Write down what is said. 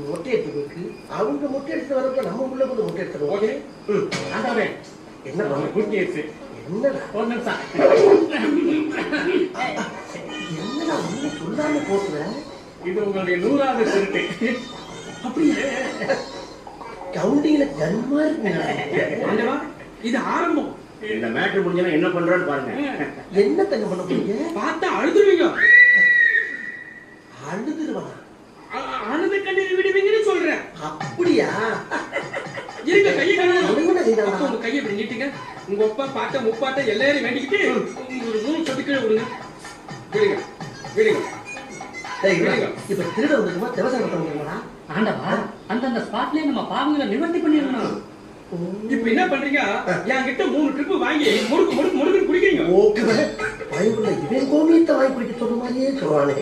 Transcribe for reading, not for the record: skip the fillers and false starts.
மொட்டை எடுத்துருக்கு. அவங்க மொட்டை எடுத்து வரப்ப நம்ம உள்ள வந்து மொட்டை எடுத்துருவோம். ஓகே. ஆண்டாவே என்ன பண்ண குட்டியேச்சு என்னடா ஒரு நிமிஷம் என்னடா ஒண்ணு சொல்லாம போட்டுற? இது உங்களுடைய 100வது திருட்டு. அப்படியா? கவுண்டிங்ல ஜன்மா இருக்கு. ஆண்டவா இது ஆரம்பம். இந்த மேட்ரு முடிஞ்சா என்ன பண்றான்னு பாருங்க. என்ன தங்க பண்ண போறீங்க? பார்த்தா அழுதுருவீங்க. அழுதுருவா? அழுது கண்ணீர் விடுவீங்கன்னு சொல்றேன். அப்படியா? இருங்க கையை கழுவுங்க. ஒழுங்கா செய்தாடா. அப்ப உங்க கையை இப்படி நீட்டுங்க. உங்க அப்பா பாட்ட முப்பாட்ட எல்லாரையும் வேண்டிக்கிட்டு ஒரு 3 சொட்டு கீழே விடுங்க. விடுங்க விடுங்க. டேய் இப்ப திருட வந்துருமா தேவசானம் பண்ணுவாங்களா? ஆண்டவா அந்த ஸ்பாட்லயே நம்ம பாவங்களை நிவர்த்தி பண்ணிடணும். இப்ப என்ன பண்றீங்க? என்கிட்ட 3 ட்ரிப் வாங்கி முறுக்கு முறுக்கு முறுக்குன்னு குடிக்கிறீங்க. ஓகே பயப்படல. இவன் கோமியத்தை வாங்கி குடிக்க சொன்ன மாதிரியே சொல்றானே.